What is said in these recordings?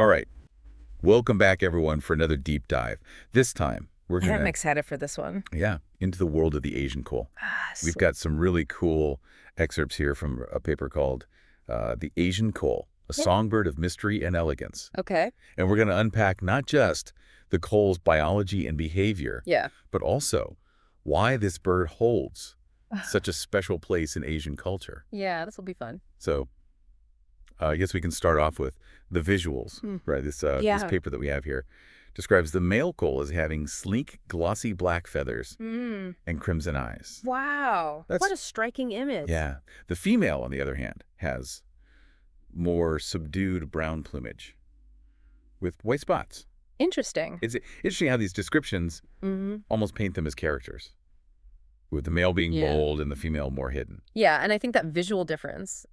All right. Welcome back, everyone, for another deep dive. This time, we're going I'm to, excited for this one. into the world of the Asian Koel. We've Sweet. got some really cool excerpts here from a paper called The Asian Koel, a songbird of mystery and elegance. Okay. And we're going to unpack not just the koel's biology and behavior, Yeah. but also why this bird holds such a special place in Asian culture. Yeah, this will be fun. So I guess we can start off with the visuals, right? This Yeah. paper that we have here describes the male koel as having sleek, glossy black feathers and crimson eyes. Wow. That's- What a striking image. Yeah. The female, on the other hand, has more subdued brown plumage with white spots. Interesting. It's interesting how these descriptions almost paint them as characters, with the male being bold and the female more hidden. Yeah, and I think that visual difference,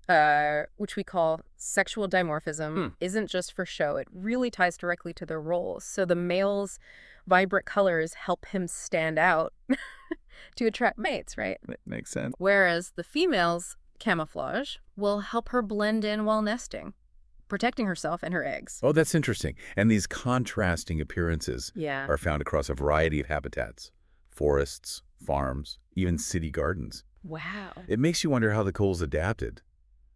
which we call sexual dimorphism, isn't just for show. It really ties directly to their roles. So the male's vibrant colors help him stand out to attract mates, right? That makes sense. Whereas the female's camouflage will help her blend in while nesting, protecting herself and her eggs. Oh, that's interesting. And these contrasting appearances Yeah. are found across a variety of habitats: forests, farms, even city gardens. Wow. It makes you wonder how the koel's adapted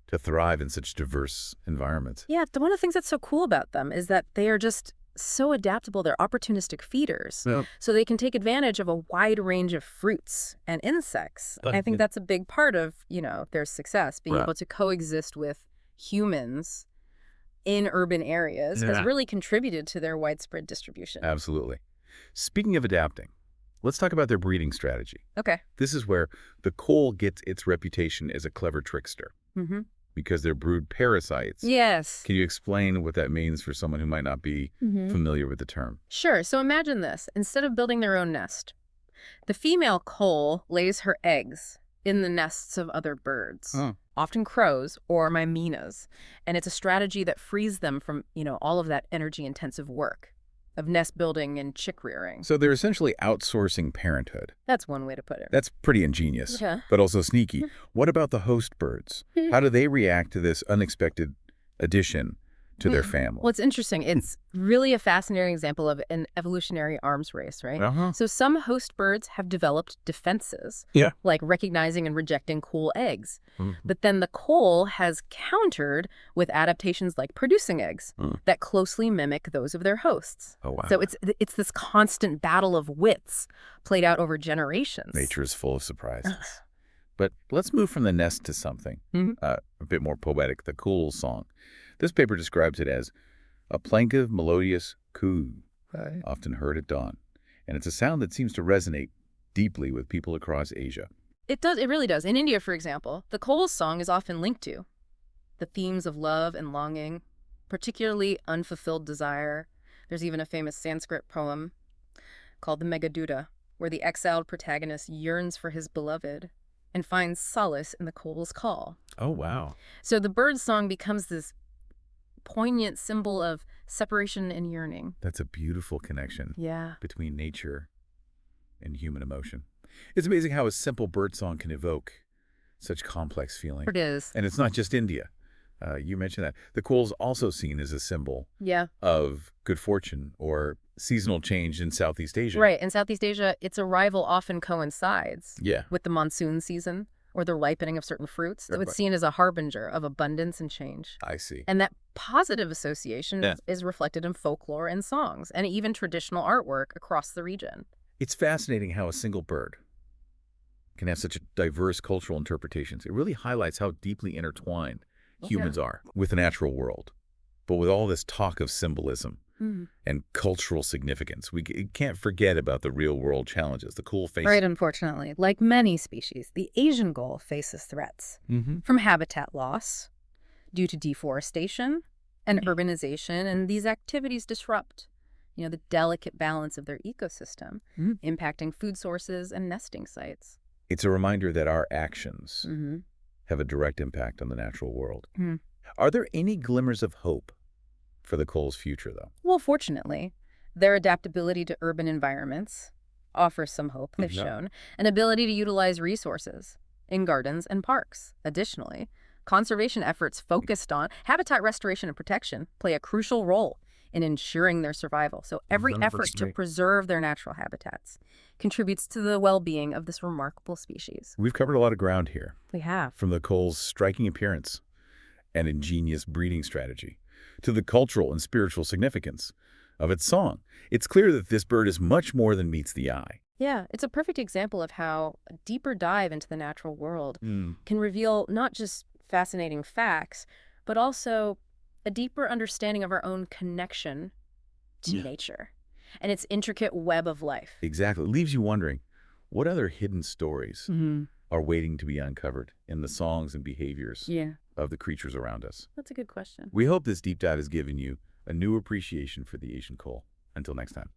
to thrive in such diverse environments. Yeah, one of the things that's so cool about them is that they are just so adaptable. They're opportunistic feeders. Yep. So they can take advantage of a wide range of fruits and insects. I think that's a big part of, their success, being able to coexist with humans in urban areas has really contributed to their widespread distribution. Absolutely. Speaking of adapting, let's talk about their breeding strategy. Okay. This is where the koel gets its reputation as a clever trickster, because they brood parasites. Yes. Can you explain what that means for someone who might not be familiar with the term? Sure. So imagine this. Instead of building their own nest, the female koel lays her eggs in the nests of other birds, often crows or mynas. And it's a strategy that frees them from, all of that energy-intensive work of nest building and chick rearing. So they're essentially outsourcing parenthood. That's one way to put it. That's pretty ingenious, Yeah. but also sneaky. What about the host birds? How do they react to this unexpected addition to their family? Well, it's interesting. It's really a fascinating example of an evolutionary arms race, right? So some host birds have developed defenses, like recognizing and rejecting koel eggs. But then the koel has countered with adaptations like producing eggs that closely mimic those of their hosts. Oh, wow. So it's this constant battle of wits played out over generations. Nature is full of surprises. But let's move from the nest to something a bit more poetic, the koel song. This paper describes it as a plaintive, melodious coo, often heard at dawn. And it's a sound that seems to resonate deeply with people across Asia. It does. It really does. In India, for example, the koel song is often linked to the themes of love and longing, particularly unfulfilled desire. There's even a famous Sanskrit poem called the Meghaduta, where the exiled protagonist yearns for his beloved and finds solace in the koel's call. Oh, wow. So the bird song becomes this poignant symbol of separation and yearning. That's a beautiful connection Yeah. between nature and human emotion. It's amazing how a simple bird song can evoke such complex feeling. It is. And it's not just India. You mentioned that. The koel's also seen as a symbol of good fortune or seasonal change in Southeast Asia. Right. In Southeast Asia, its arrival often coincides with the monsoon season or the ripening of certain fruits. So it's seen as a harbinger of abundance and change. I see. And that positive association is reflected in folklore and songs and even traditional artwork across the region. It's fascinating how a single bird can have such diverse cultural interpretations. It really highlights how deeply intertwined humans are with the natural world. But with all this talk of symbolism and cultural significance, we can't forget about the real-world challenges the koel faces. Right, unfortunately. Like many species, the Asian koel faces threats from habitat loss due to deforestation and urbanization, and these activities disrupt the delicate balance of their ecosystem, impacting food sources and nesting sites. It's a reminder that our actions have a direct impact on the natural world. Are there any glimmers of hope for the koel's future, though? Well, fortunately, their adaptability to urban environments offers some hope, they've shown, an ability to utilize resources in gardens and parks. Additionally, conservation efforts focused on habitat restoration and protection play a crucial role in ensuring their survival. So every effort to 100%. preserve their natural habitats contributes to the well-being of this remarkable species. We've covered a lot of ground here, We have. from the coal's striking appearance and ingenious breeding strategy to the cultural and spiritual significance of its song. It's clear that this bird is much more than meets the eye. Yeah, it's a perfect example of how a deeper dive into the natural world Mm. can reveal not just fascinating facts, but also a deeper understanding of our own connection to nature and its intricate web of life. Exactly. It leaves you wondering, what other hidden stories Mm-hmm. are waiting to be uncovered in the songs and behaviors Yeah, of the creatures around us? that's a good question. We hope this deep dive has given you a new appreciation for the Asian coal. Until next time.